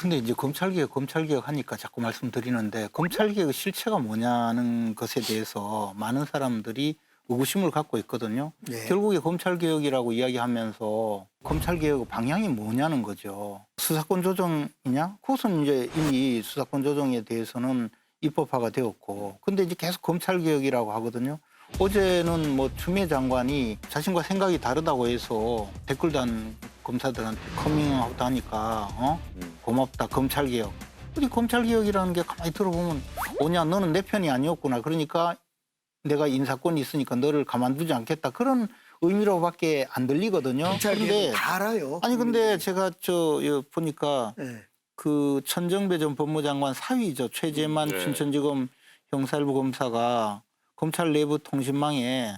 근데 이제 검찰개혁 하니까 자꾸 말씀드리는데 검찰개혁의 실체가 뭐냐는 것에 대해서 많은 사람들이 의구심을 갖고 있거든요. 네. 결국에 검찰개혁이라고 이야기하면서 검찰개혁 방향이 뭐냐는 거죠. 수사권 조정이냐? 그것은 이제 이미 수사권 조정에 대해서는 입법화가 되었고, 근데 이제 계속 검찰개혁이라고 하거든요. 어제는 뭐 추미애 장관이 자신과 생각이 다르다고 해서 댓글 단 검사들한테 커밍아웃 하니까 고맙다 검찰개혁. 근데 검찰개혁이라는 게 가만히 들어보면 오냐 너는 내 편이 아니었구나. 그러니까 내가 인사권이 있으니까 너를 가만두지 않겠다. 그런 의미로밖에 안 들리거든요. 검찰개혁 다 알아요. 아니 근데 제가 보니까 네. 그 천정배 전 법무장관 사위죠. 최재만 네. 춘천지검 형사일부 검사가 검찰 내부 통신망에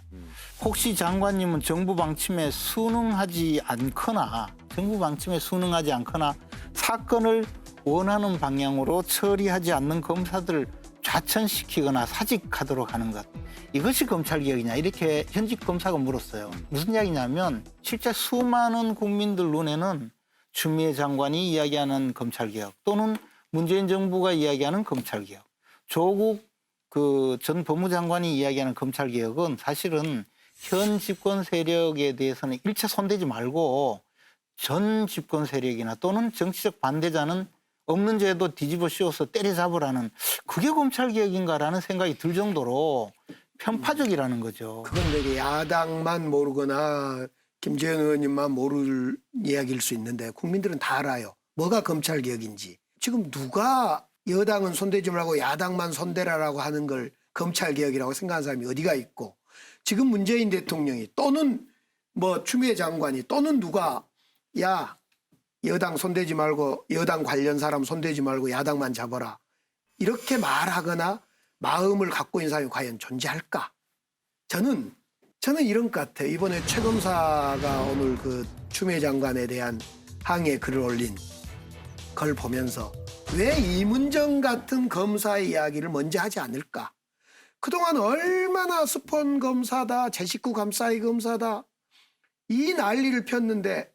혹시 장관님은 정부 방침에 순응하지 않거나 사건을 원하는 방향으로 처리하지 않는 검사들을 좌천시키거나 사직하도록 하는 것. 이것이 검찰개혁이냐 이렇게 현직 검사가 물었어요. 무슨 이야기냐면 실제 수많은 국민들 눈에는 추미애 장관이 이야기하는 검찰개혁 또는 문재인 정부가 이야기하는 검찰개혁, 조국 그 전 법무장관이 이야기하는 검찰개혁은 사실은 현 집권 세력에 대해서는 일체 손대지 말고 전 집권 세력이나 또는 정치적 반대자는 없는 죄도 뒤집어 씌워서 때려잡으라는 그게 검찰개혁인가라는 생각이 들 정도로 편파적이라는 거죠. 그건 되게 야당만 모르거나 김재현 의원님만 모를 이야기일 수 있는데 국민들은 다 알아요. 뭐가 검찰개혁인지. 지금 누가 여당은 손대지 말고 야당만 손대라라고 하는 걸 검찰개혁이라고 생각하는 사람이 어디가 있고 지금 문재인 대통령이 또는 뭐 추미애 장관이 또는 누가 야 여당 손대지 말고 여당 관련 사람 손대지 말고 야당만 잡아라 이렇게 말하거나 마음을 갖고 있는 사람이 과연 존재할까? 저는 이런 것 같아요. 이번에 최 검사가 오늘 그 추미애 장관에 대한 항의에 글을 올린 걸 보면서 왜 이문정 같은 검사의 이야기를 먼저 하지 않을까? 그동안 얼마나 스폰 검사다, 제 식구 감싸이 검사다 이 난리를 폈는데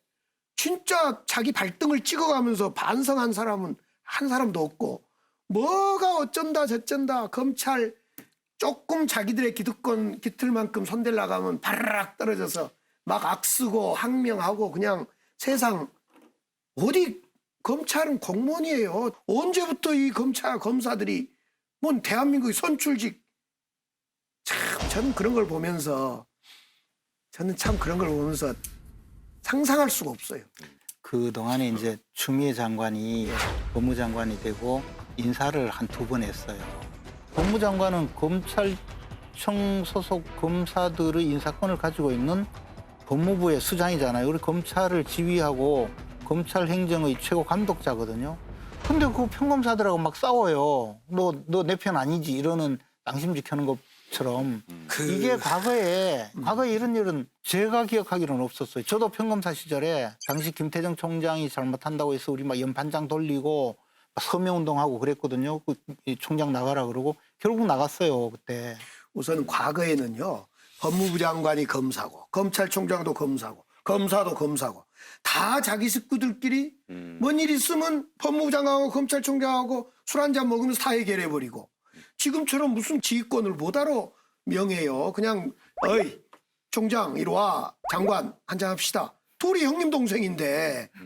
진짜 자기 발등을 찍어가면서 반성한 사람은 한 사람도 없고 뭐가 어쩐다 저쩐다 검찰 조금 자기들의 기득권 깃틀만큼 손댈 나가면 바르락 떨어져서 막 악쓰고 항명하고 그냥 세상 어디 검찰은 공무원이에요. 언제부터 이 검사들이 뭔 대한민국의 선출직 참 저는 그런 걸 보면서 상상할 수가 없어요. 그동안에 이제 추미애 장관이 법무장관이 되고 인사를 한 2번 했어요. 법무장관은 검찰청 소속 검사들의 인사권을 가지고 있는 법무부의 수장이잖아요. 우리 검찰을 지휘하고 검찰 행정의 최고 감독자거든요. 근데 그 평검사들하고 막 싸워요. 너 내 편 아니지 이러는 낭심직 하는 것처럼 이게 과거에 이런 일은 제가 기억하기로는 없었어요. 저도 평검사 시절에 당시 김태정 총장이 잘못한다고 해서 우리 막 연판장 돌리고 서명운동하고 그랬거든요. 그 총장 나가라 그러고 결국 나갔어요 그때. 우선 과거에는요. 법무부 장관이 검사고 검찰총장도 검사고 검사도 검사고 다 자기 식구들끼리 뭔 일 있으면 법무부 장관하고 검찰총장하고 술 한잔 먹으면서 다 해결해버리고 지금처럼 무슨 지휘권을 뭐하러 명해요. 그냥 어이 총장 이리 와 장관 한잔 합시다. 둘이 형님 동생인데